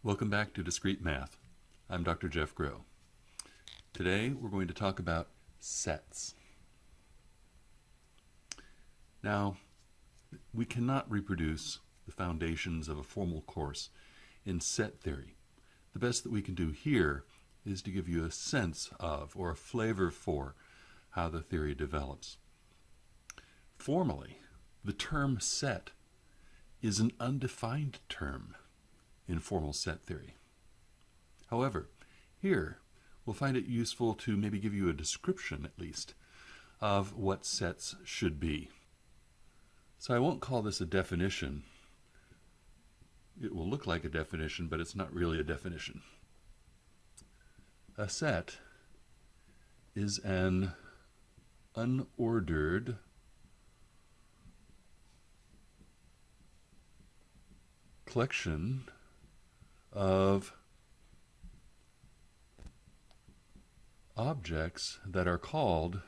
Welcome back to Discrete Math. I'm Dr. Jeff Groh. Today we're going to talk about sets. Now, we cannot reproduce the foundations of a formal course in set theory. The best that we can do here is to give you a sense of, or a flavor for, how the theory develops. Formally, the term set is an undefined term in formal set theory. However, here we'll find it useful to maybe give you a description, at least, of what sets should be. So I won't call this a definition. It will look like a definition, but it's not really a definition. A set is an unordered collection of objects that are called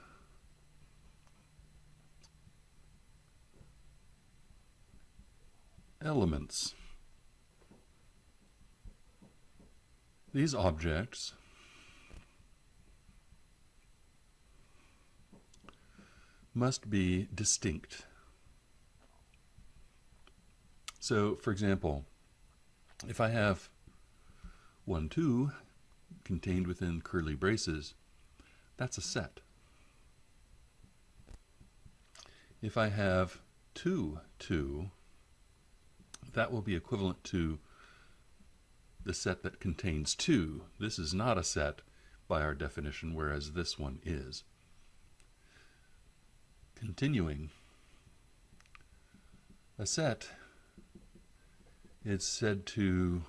elements. These objects must be distinct. So, for example, if I have 1, 2 contained within curly braces, that's a set. If I have 2, 2, that will be equivalent to the set that contains 2. This is not a set by our definition, whereas this one is. Continuing, a set is said to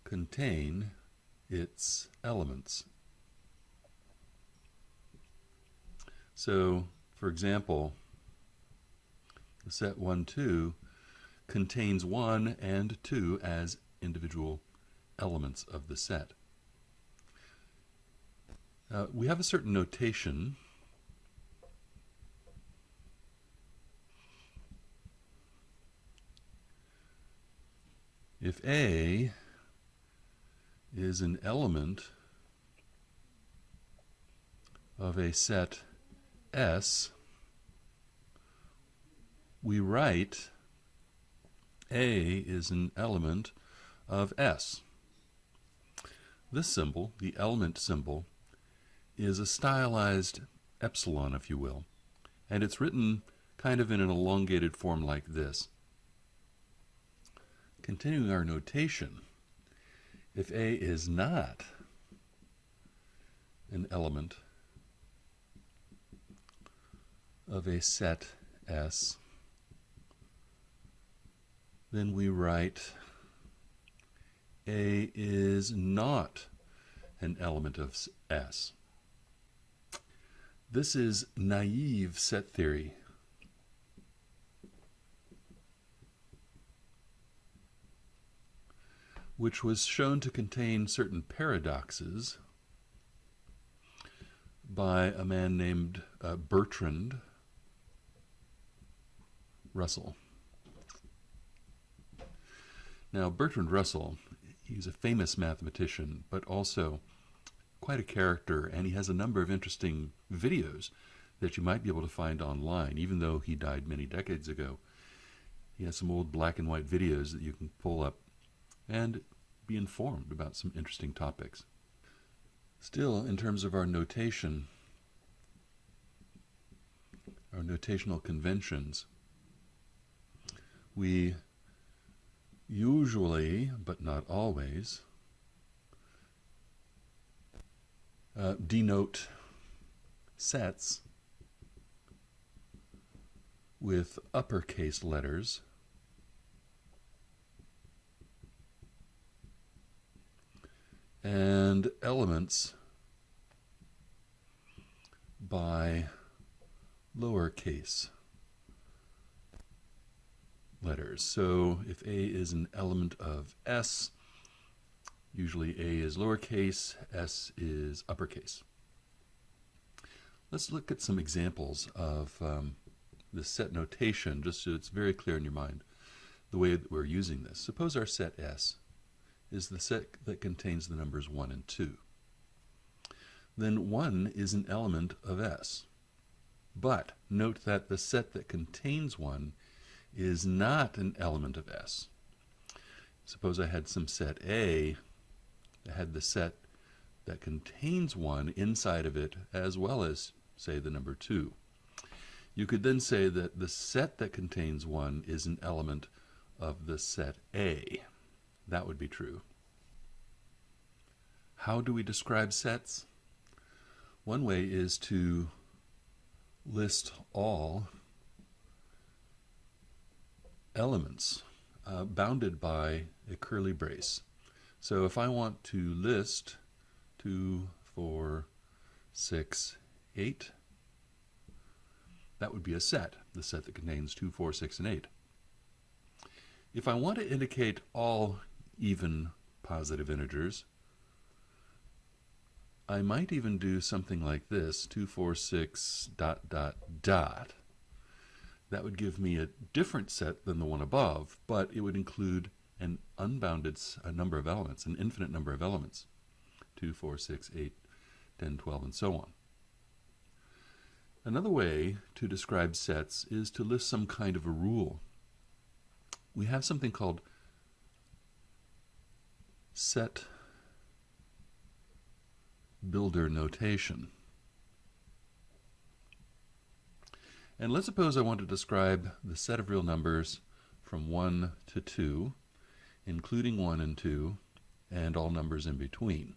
contain its elements. So, for example, the set 1, 2 contains 1 and 2 as individual elements of the set. We have a certain notation . If A is an element of a set S, we write A is an element of S. This symbol, the element symbol, is a stylized epsilon, if you will, and it's written kind of in an elongated form like this. Continuing our notation, if A is not an element of a set S, then we write A is not an element of S. This is naive set theory. Which was shown to contain certain paradoxes by a man named Bertrand Russell. Now, Bertrand Russell, he's a famous mathematician, but also quite a character, and he has a number of interesting videos that you might be able to find online, even though he died many decades ago. He has some old black and white videos that you can pull up and be informed about some interesting topics. Still, in terms of our notation, our notational conventions, we usually, but not always, denote sets with uppercase letters and elements by lowercase letters. So if A is an element of S, usually A is lowercase, S is uppercase. Let's look at some examples of the set notation, just so it's very clear in your mind. the way that we're using this. Suppose our set S is the set that contains the numbers 1 and 2. Then 1 is an element of S. But note that the set that contains 1 is not an element of S. Suppose I had some set A that had the set that contains 1 inside of it, as well as, say, the number 2. You could then say that the set that contains 1 is an element of the set A. That would be true. How do we describe sets? One way is to list all elements bounded by a curly brace. So if I want to list 2, 4, 6, 8, that would be a set, the set that contains 2, 4, 6, and 8. If I want to indicate all even positive integers, I might even do something like this, 2, 4, 6, ... That would give me a different set than the one above, but it would include an unbounded number of elements, an infinite number of elements, 2, 4, 6, 8, 10, 12, and so on. Another way to describe sets is to list some kind of a rule. We have something called set builder notation. And let's suppose I want to describe the set of real numbers from 1 to 2, including 1 and 2, and all numbers in between.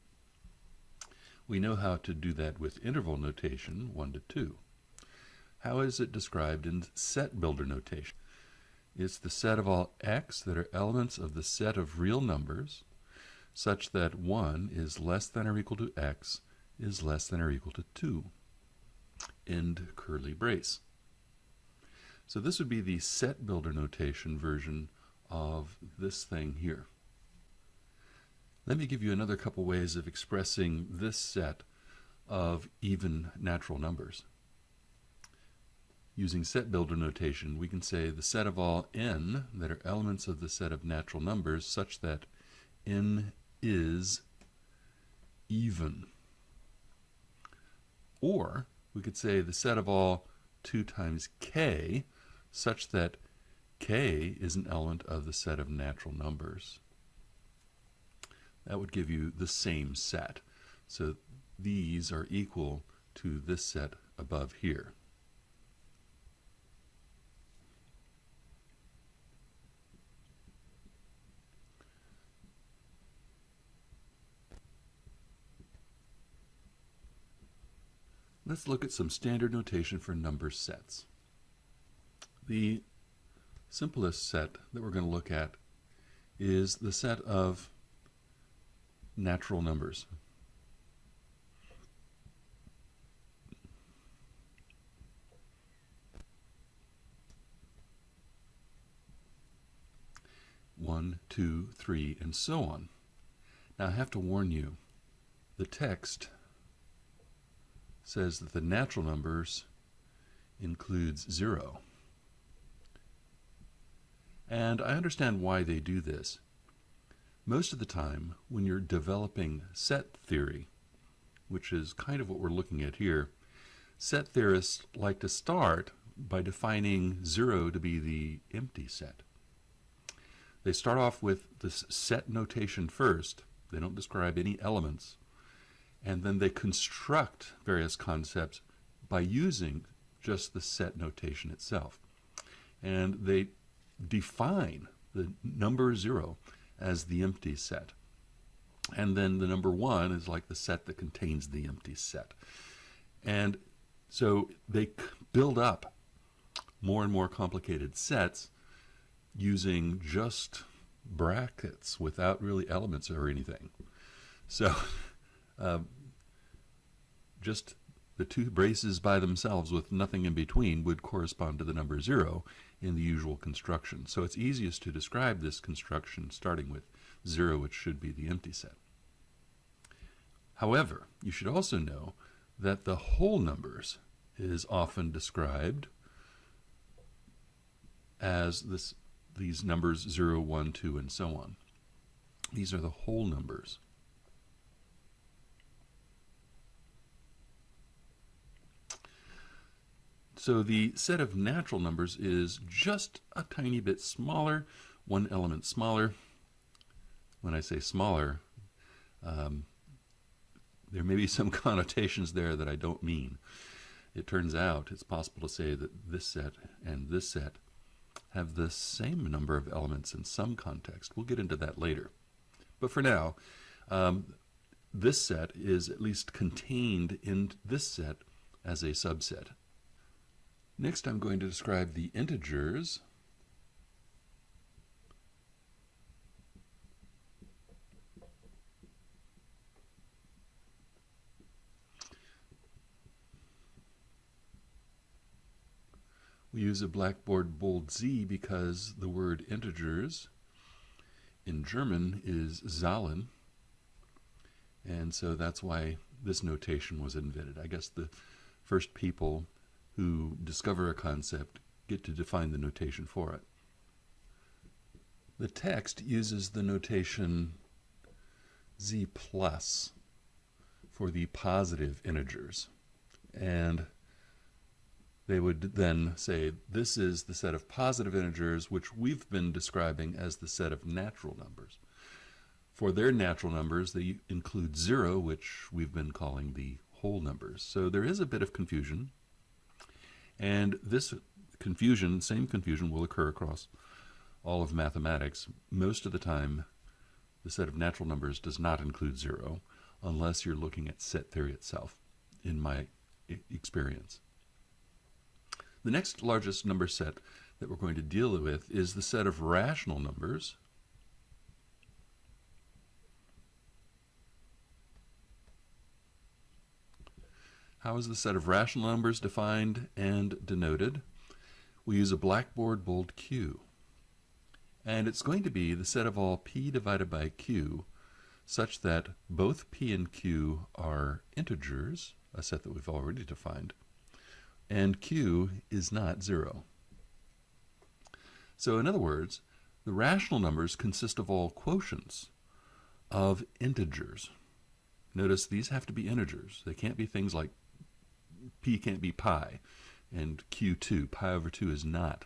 We know how to do that with interval notation, 1 to 2. How is it described in set builder notation? It's the set of all x that are elements of the set of real numbers, such that 1 is less than or equal to x is less than or equal to 2. End curly brace. So this would be the set builder notation version of this thing here. Let me give you another couple ways of expressing this set of even natural numbers. Using set builder notation, we can say the set of all n that are elements of the set of natural numbers such that n is even. Or we could say the set of all 2 times k such that k is an element of the set of natural numbers. That would give you the same set. So these are equal to this set above here. Let's look at some standard notation for number sets. The simplest set that we're going to look at is the set of natural numbers. One, 2, 3, and so on. Now I have to warn you, the text says that the natural numbers includes 0. And I understand why they do this. Most of the time, when you're developing set theory, which is kind of what we're looking at here, set theorists like to start by defining 0 to be the empty set. They start off with this set notation first. They don't describe any elements. And then they construct various concepts by using just the set notation itself. And they define the number 0 as the empty set. And then the number 1 is like the set that contains the empty set. And so they build up more and more complicated sets using just brackets without really elements or anything. So just the 2 braces by themselves with nothing in between would correspond to the number 0 in the usual construction. So it's easiest to describe this construction starting with 0, which should be the empty set. However, you should also know that the whole numbers is often described as the these numbers 0, 1, 2, and so on. These are the whole numbers. So the set of natural numbers is just a tiny bit smaller, one element smaller. When I say smaller, there may be some connotations there that I don't mean. It turns out it's possible to say that this set and this set have the same number of elements in some context. We'll get into that later. But for now, this set is at least contained in this set as a subset. Next, I'm going to describe the integers. We use a blackboard bold Z because the word integers in German is Zahlen, and so that's why this notation was invented. I guess the first people who discover a concept get to define the notation for it. The text uses the notation Z plus for the positive integers, and they would then say this is the set of positive integers which we've been describing as the set of natural numbers. For their natural numbers, they include 0, which we've been calling the whole numbers. So there is a bit of confusion, and this confusion, same confusion, will occur across all of mathematics. Most of the time, the set of natural numbers does not include 0, unless you're looking at set theory itself, in my experience. The next largest number set that we're going to deal with is the set of rational numbers. How is the set of rational numbers defined and denoted? We use a blackboard bold Q. And it's going to be the set of all p divided by q such that both p and q are integers, a set that we've already defined, and q is not 0. So in other words, the rational numbers consist of all quotients of integers. Notice these have to be integers. They can't be things like p can't be pi, and q2, pi over 2 is not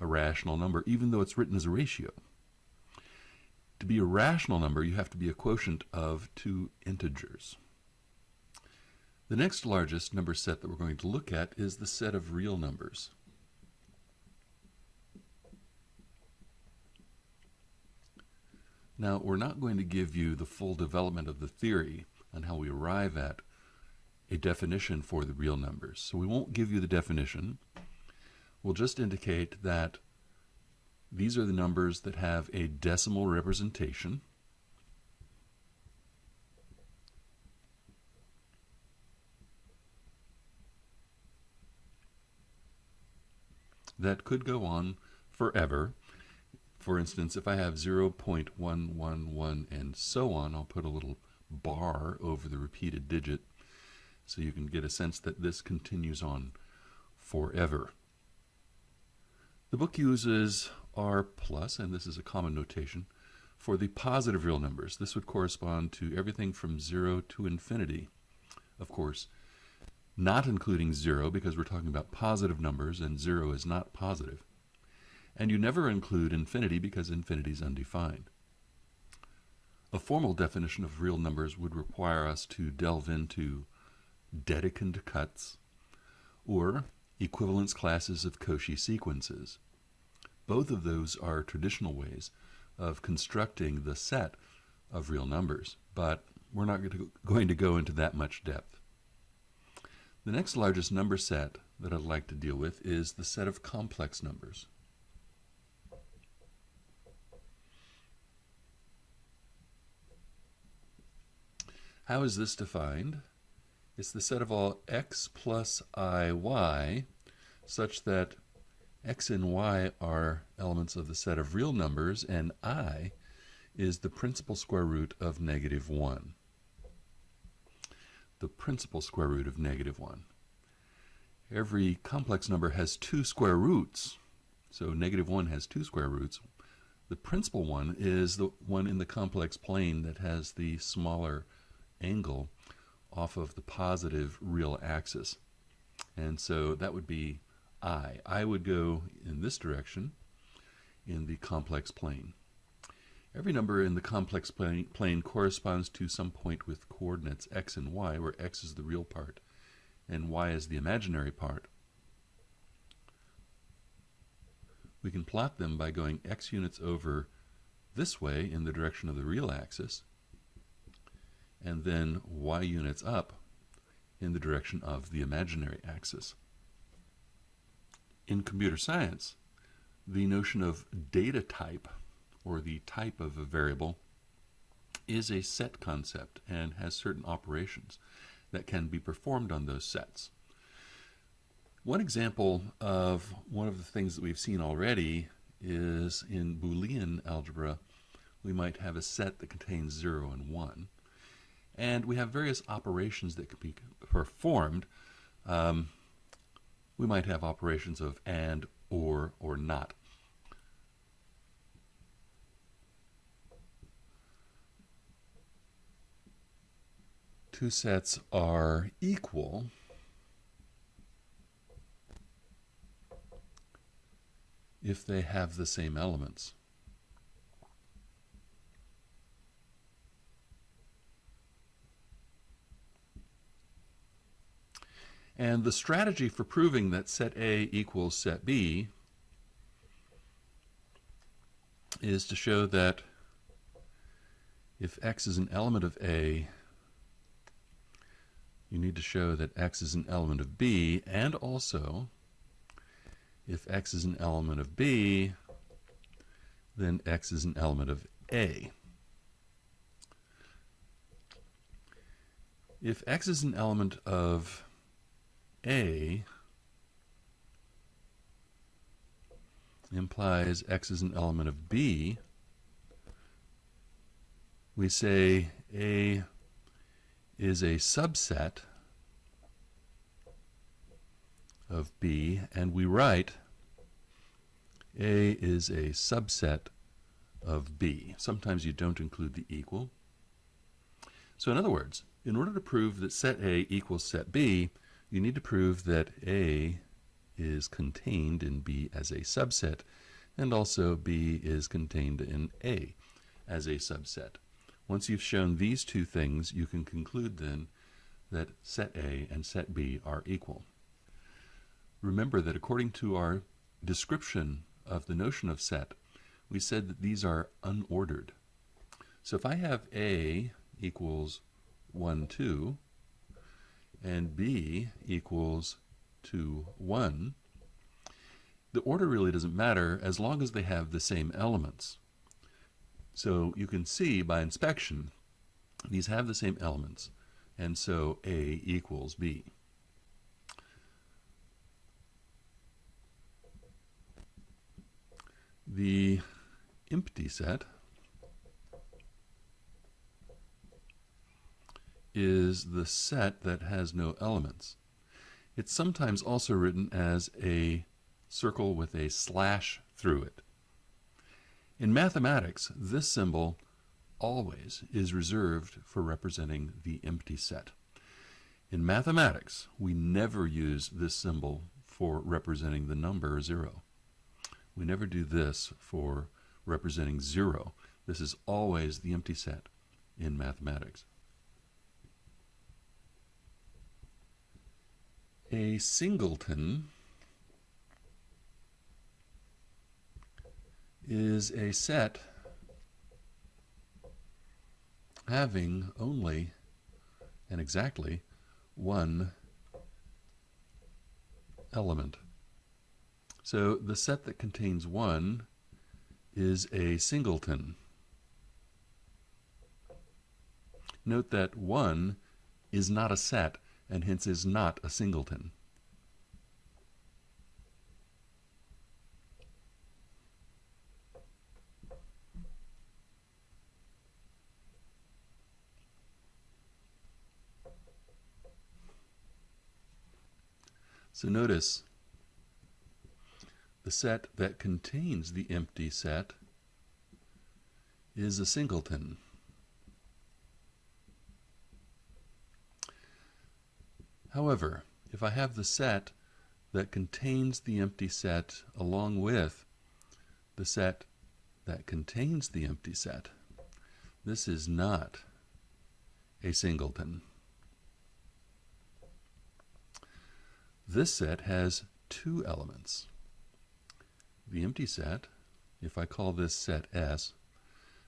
a rational number, even though it's written as a ratio. To be a rational number, you have to be a quotient of 2 integers. The next largest number set that we're going to look at is the set of real numbers. Now, we're not going to give you the full development of the theory on how we arrive at a definition for the real numbers. So we won't give you the definition. We'll just indicate that these are the numbers that have a decimal representation. That could go on forever. For instance, if I have 0.111 and so on, I'll put a little bar over the repeated digit so you can get a sense that this continues on forever. The book uses R plus, and this is a common notation, for the positive real numbers. This would correspond to everything from 0 to infinity. Of course, not including 0 because we're talking about positive numbers and 0 is not positive. And you never include infinity because infinity is undefined. A formal definition of real numbers would require us to delve into Dedekind cuts or equivalence classes of Cauchy sequences. Both of those are traditional ways of constructing the set of real numbers, but we're not going to go into that much depth. The next largest number set that I'd like to deal with is the set of complex numbers. How is this defined? It's the set of all x plus iy such that x and y are elements of the set of real numbers and I is the principal square root of -1. The principal square root of -1. Every complex number has 2 square roots, So -1 has 2 square roots. The principal one is the one in the complex plane that has the smaller angle off of the positive real axis. And so that would be I. I would go in this direction in the complex plane. Every number in the complex plane corresponds to some point with coordinates x and y, where x is the real part and y is the imaginary part. We can plot them by going x units over this way in the direction of the real axis, and then y units up in the direction of the imaginary axis. In computer science, the notion of data type, or the type of a variable, is a set concept and has certain operations that can be performed on those sets. One example of one of the things that we've seen already is in Boolean algebra. We might have a set that contains 0 and 1, and we have various operations that can be performed. We might have operations of and, or not. Two sets are equal if they have the same elements. And the strategy for proving that set A equals set B is to show that if x is an element of A, you need to show that x is an element of B, and also if x is an element of B, then x is an element of A. If x is an element of A, implies x is an element of B, we say A is a subset of B, and we write A is a subset of B. Sometimes you don't include the equal. So in other words, in order to prove that set A equals set B, you need to prove that A is contained in B as a subset, and also B is contained in A as a subset. Once you've shown these two things, you can conclude then that set A and set B are equal. Remember that according to our description of the notion of set, we said that these are unordered. So if I have A equals 1, 2, and B equals 2, 1, the order really doesn't matter as long as they have the same elements. So you can see by inspection, these have the same elements, and so A equals B. The empty set is the set that has no elements. It's sometimes also written as a circle with a slash through it. In mathematics, this symbol always is reserved for representing the empty set. In mathematics, we never use this symbol for representing the number 0. We never do this for representing 0. This is always the empty set in mathematics. A singleton is a set having only and exactly one element. So the set that contains 1 is a singleton. Note that 1 is not a set and hence is not a singleton. So notice the set that contains the empty set is a singleton. However, if I have the set that contains the empty set along with the set that contains the empty set, this is not a singleton. This set has two elements. The empty set, if I call this set S,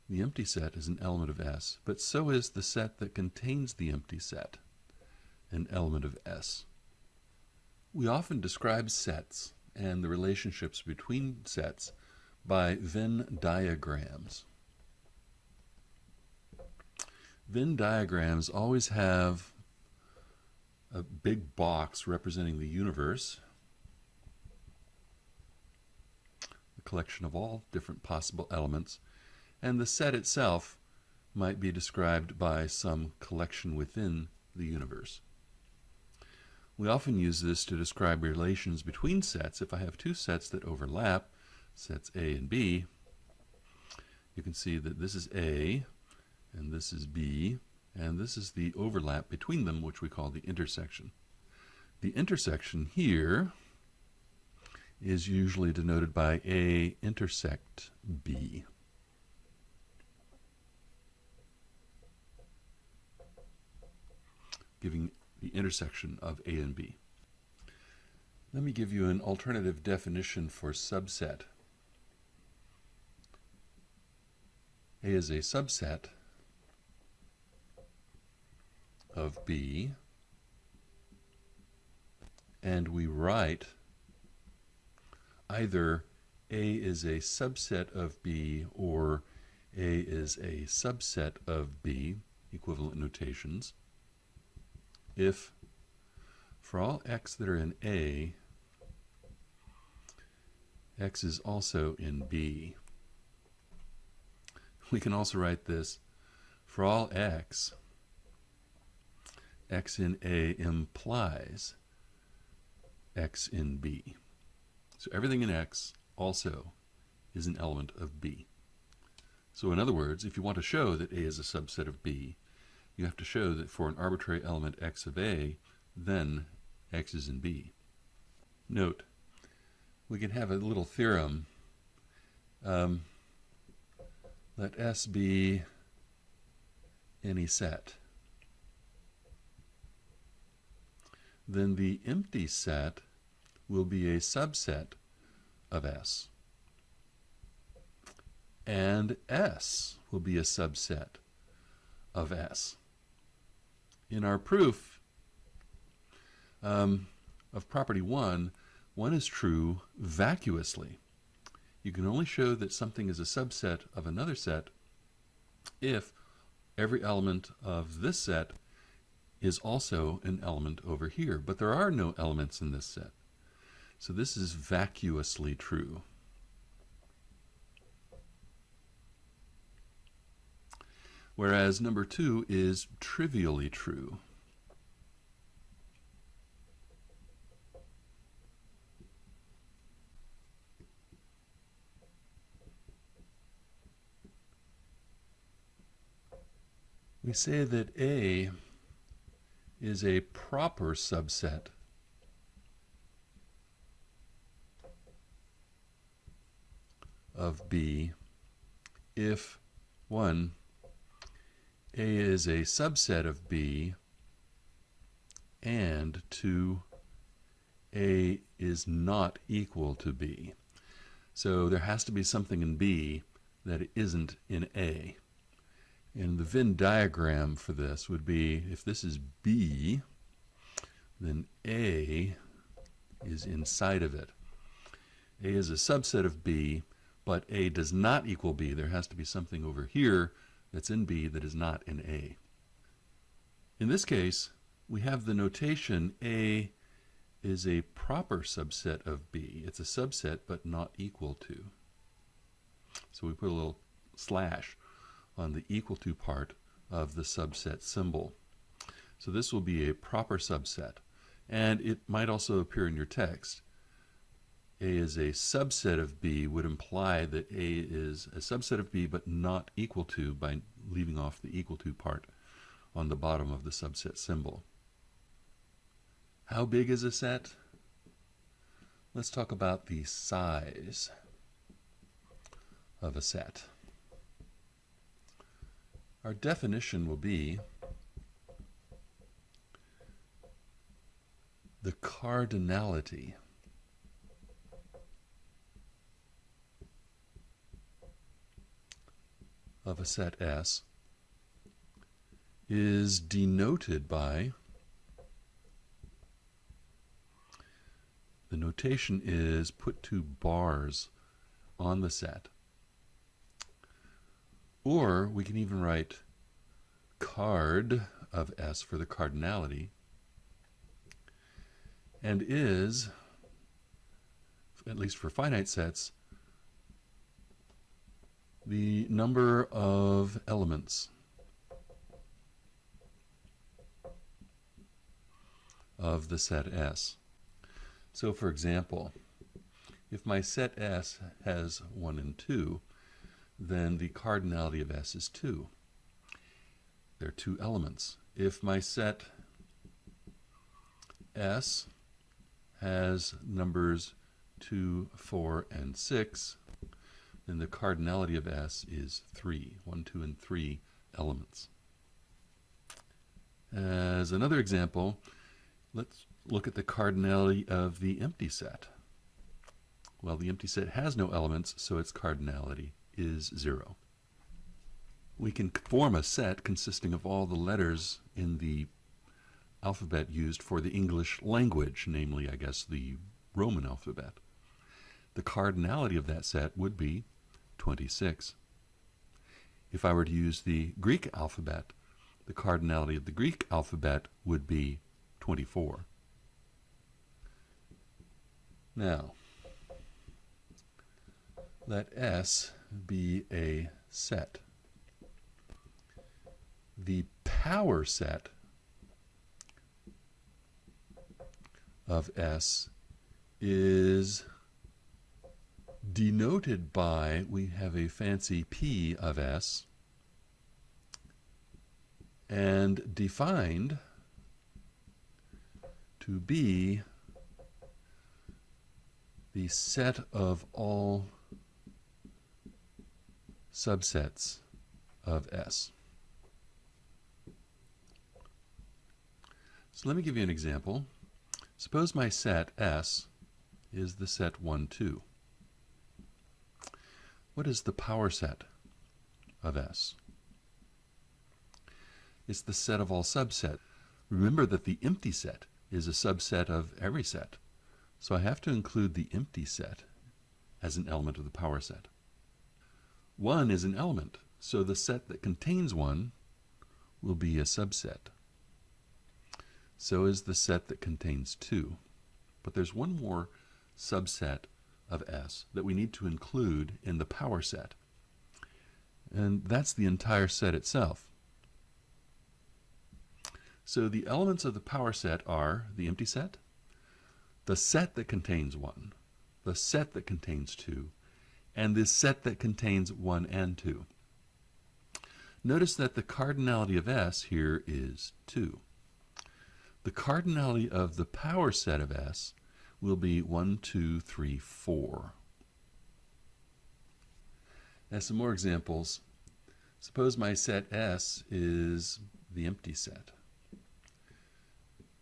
the empty set is an element of S, but so is the set that contains the empty set, an element of S. We often describe sets and the relationships between sets by Venn diagrams. Venn diagrams always have a big box representing the universe, a collection of all different possible elements, and the set itself might be described by some collection within the universe. We often use this to describe relations between sets. If I have two sets that overlap, sets A and B, you can see that this is A and this is B, and this is the overlap between them, which we call the intersection. The intersection here is usually denoted by A intersect B. Giving the intersection of A and B. Let me give you an alternative definition for subset. A is a subset of B, and we write either A is a subset of B or A is a subset of B, equivalent notations, if for all x that are in A, x is also in B. We can also write this for all x, x in A implies x in B. So everything in X also is an element of B. So in other words, if you want to show that A is a subset of B, you have to show that for an arbitrary element X of A, then X is in B. Note, we can have a little theorem. Let S be any set. Then the empty set will be a subset of S. And S will be a subset of S. In our proof of property 1, one is true vacuously. You can only show that something is a subset of another set if every element of this set is also an element over here. But there are no elements in this set. So this is vacuously true. Whereas number 2 is trivially true. We say that A is a proper subset of B if 1, A is a subset of B, and 2, A is not equal to B. So there has to be something in B that isn't in A. And the Venn diagram for this would be, if this is B, then A is inside of it. A is a subset of B, but A does not equal B. There has to be something over here that's in B that is not in A. In this case, we have the notation A is a proper subset of B. It's a subset, but not equal to. So we put a little slash on the equal to part of the subset symbol. So this will be a proper subset. And it might also appear in your text. A is a subset of B would imply that A is a subset of B but not equal to by leaving off the equal to part on the bottom of the subset symbol. How big is a set? Let's talk about the size of a set. Our definition will be the cardinality of a set S is denoted by, the notation is put two bars on the set. Or we can even write card of S for the cardinality, and is, at least for finite sets, the number of elements of the set S. So for example, if my set S has 1 and 2, then the cardinality of S is 2. There are 2 elements. If my set S has numbers 2, 4, and 6, then the cardinality of S is 3. 1, 2, and 3 elements. As another example, let's look at the cardinality of the empty set. Well, the empty set has no elements, so its cardinality is 0. We can form a set consisting of all the letters in the alphabet used for the English language, namely, I guess, the Roman alphabet. The cardinality of that set would be 26. If I were to use the Greek alphabet, the cardinality of the Greek alphabet would be 24. Now, let S be a set. The power set of S is denoted by, we have a fancy P of S, and defined to be the set of all subsets of S. So let me give you an example. Suppose my set S is the set 1, 2. What is the power set of S? It's the set of all subsets. Remember that the empty set is a subset of every set. So I have to include the empty set as an element of the power set. 1 is an element, so the set that contains 1 will be a subset. So is the set that contains 2. But there's one more subset of S that we need to include in the power set. And that's the entire set itself. So the elements of the power set are the empty set, the set that contains 1, the set that contains 2, and the set that contains 1 and 2. Notice that the cardinality of S here is 2. The cardinality of the power set of S will be 1, 2, 3, 4. As some more examples, suppose my set S is the empty set,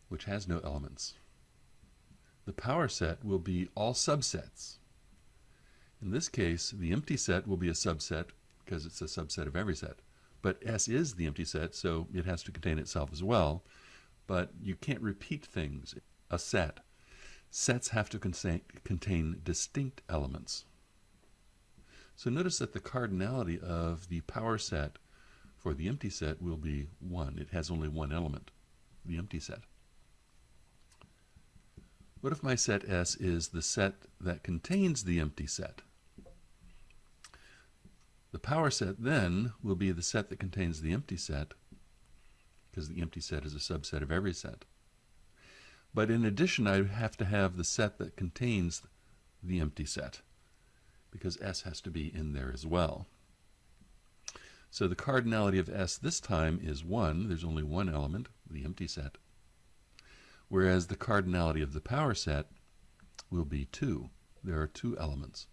which has no elements. The power set will be all subsets. In this case, the empty set will be a subset because it's a subset of every set. But S is the empty set, so it has to contain itself as well. But you can't repeat things. A set. Sets have to contain distinct elements. So notice that the cardinality of the power set for the empty set will be 1. It has only one element, the empty set. What if my set S is the set that contains the empty set? The power set then will be the set that contains the empty set, because the empty set is a subset of every set. But in addition, I have to have the set that contains the empty set, because S has to be in there as well. So the cardinality of S this time is 1. There's only one element, the empty set. Whereas the cardinality of the power set will be 2. There are 2 elements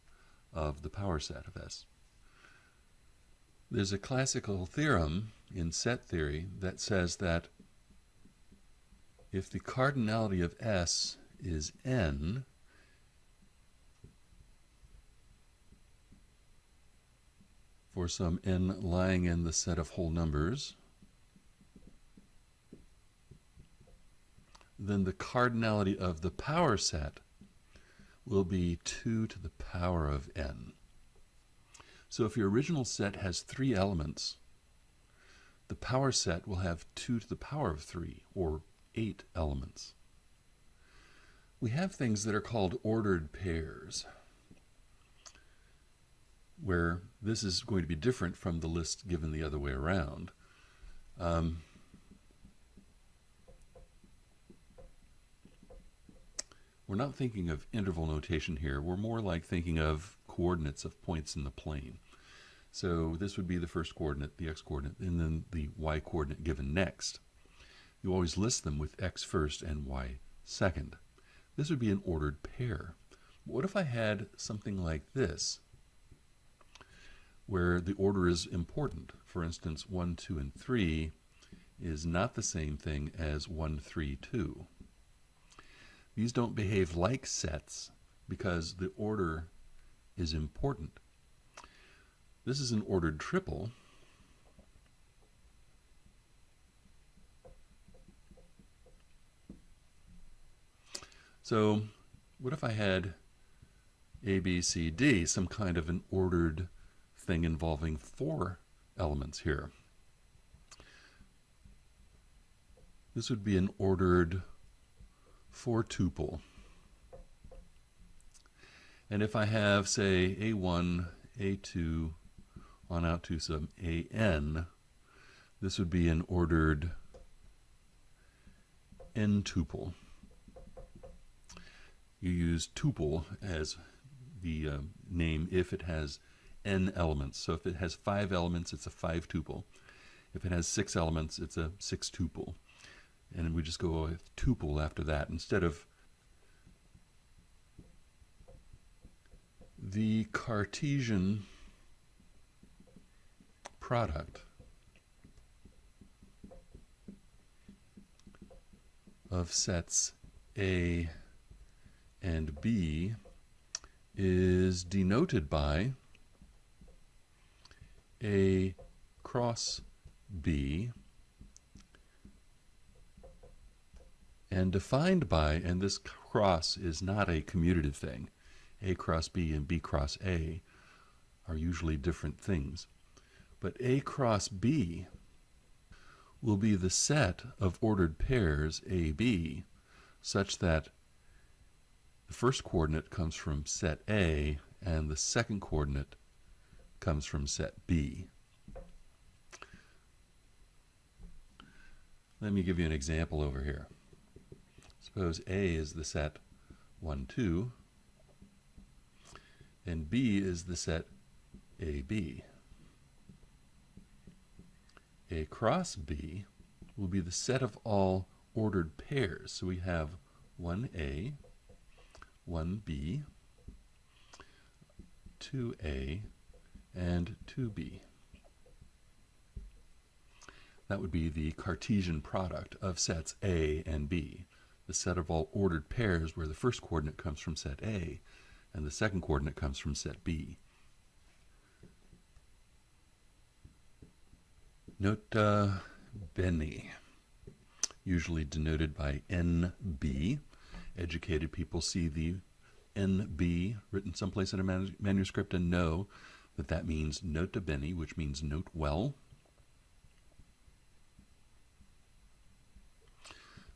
of the power set of S. There's a classical theorem in set theory that says that if the cardinality of S is n, for some n lying in the set of whole numbers, then the cardinality of the power set will be 2 to the power of n. So if your original set has 3 elements, the power set will have 2 to the power of 3, or 8 elements. We have things that are called ordered pairs, where this is going to be different from the list given the other way around. We're not thinking of interval notation here. We're more like thinking of coordinates of points in the plane. So this would be the first coordinate, the x-coordinate, and then the y-coordinate given next. You always list them with x first and y second. This would be an ordered pair. What if I had something like this, where the order is important? For instance, 1, 2, and 3 is not the same thing as 1, 3, 2. These don't behave like sets because the order is important. This is an ordered triple. So what if I had A, B, C, D, some kind of an ordered thing involving 4 elements here? This would be an ordered 4-tuple. And if I have, say, A1, A2, on out to some AN, this would be an ordered n-tuple. You use tuple as the name if it has n elements. So if it has 5 elements, it's a 5-tuple. If it has 6 elements, it's a 6-tuple. And we just go with tuple after that instead of the Cartesian product of sets A and B is denoted by A cross B and defined by, and this cross is not a commutative thing. A cross B and B cross A are usually different things. But A cross B will be the set of ordered pairs AB such that the first coordinate comes from set A and the second coordinate comes from set B. Let me give you an example over here. Suppose A is the set 1, 2, and B is the set AB. A cross B will be the set of all ordered pairs. So we have 1A, 1B, 2A, and 2B. That would be the Cartesian product of sets A and B, the set of all ordered pairs where the first coordinate comes from set A and the second coordinate comes from set B. Nota bene, usually denoted by NB. Educated people see the NB written someplace in a manuscript and know that that means nota bene, which means note well.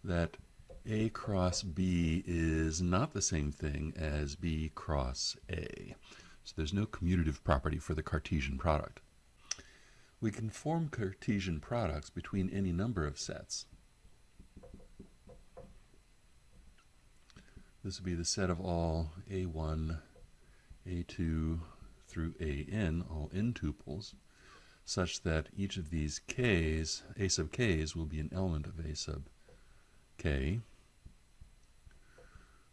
That A cross B is not the same thing as B cross A. So there's no commutative property for the Cartesian product. We can form Cartesian products between any number of sets. This would be the set of all A1, A2 through AN, all n tuples, such that each of these k's, A sub k's, will be an element of A sub k,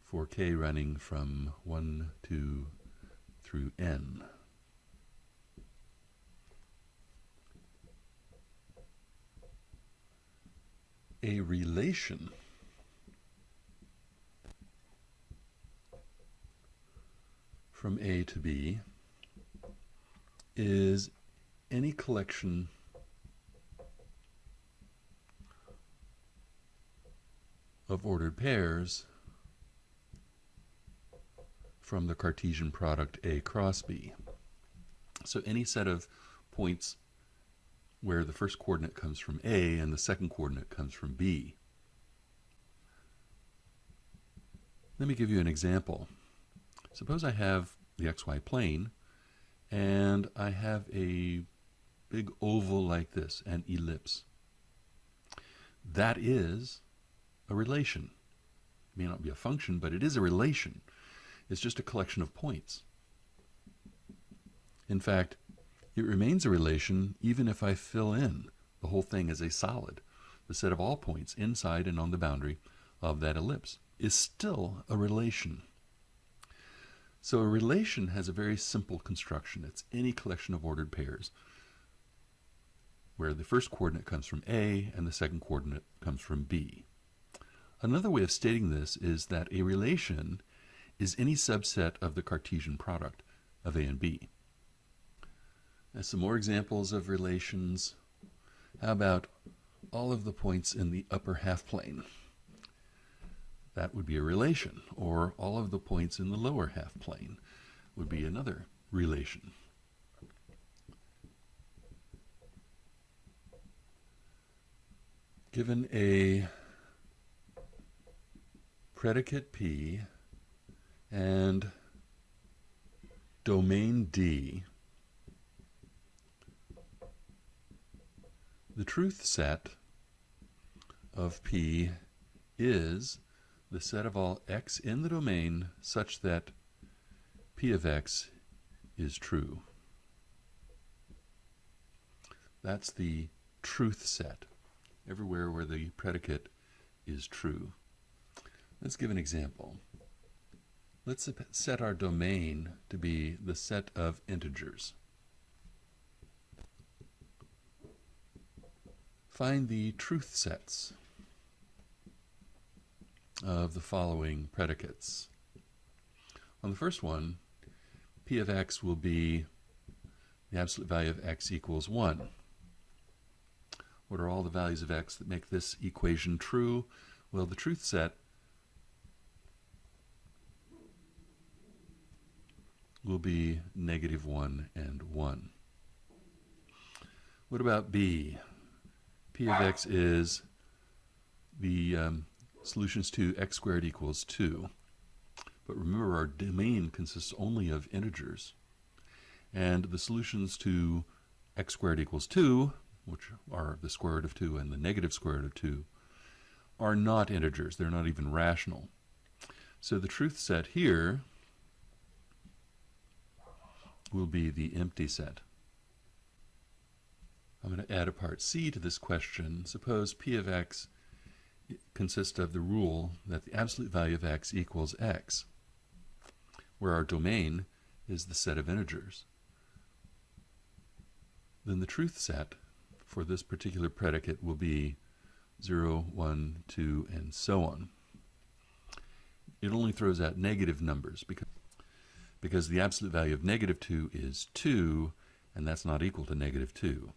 for k running from 1, 2 through n. A relation from A to B is any collection of ordered pairs from the Cartesian product A cross B. So any set of points where the first coordinate comes from A and the second coordinate comes from B. Let me give you an example. Suppose I have the xy plane and I have a big oval like this, an ellipse. That is a relation. It may not be a function, but it is a relation. It's just a collection of points. In fact, it remains a relation even if I fill in the whole thing as a solid. The set of all points inside and on the boundary of that ellipse is still a relation. So a relation has a very simple construction. It's any collection of ordered pairs where the first coordinate comes from A and the second coordinate comes from B. Another way of stating this is that a relation is any subset of the Cartesian product of A and B. Now, some more examples of relations. How about all of the points in the upper half plane? That would be a relation. Or all of the points in the lower half plane would be another relation. Given a predicate P and domain D, the truth set of P is the set of all x in the domain such that P of x is true. That's the truth set, everywhere where the predicate is true. Let's give an example. Let's set our domain to be the set of integers. Find the truth sets of the following predicates. On the first one, P of x will be the absolute value of x equals 1. What are all the values of x that make this equation true? Well, the truth set will be -1 and 1. What about B? P of x is the solutions to x squared equals 2. But remember, our domain consists only of integers. And the solutions to x squared equals 2, which are the square root of 2 and the negative square root of 2, are not integers. They're not even rational. So the truth set here will be the empty set. I'm going to add a part C to this question. Suppose P of x consists of the rule that the absolute value of x equals x, where our domain is the set of integers. Then the truth set for this particular predicate will be 0, 1, 2, and so on. It only throws out negative numbers because the absolute value of -2 is 2, and that's not equal to -2.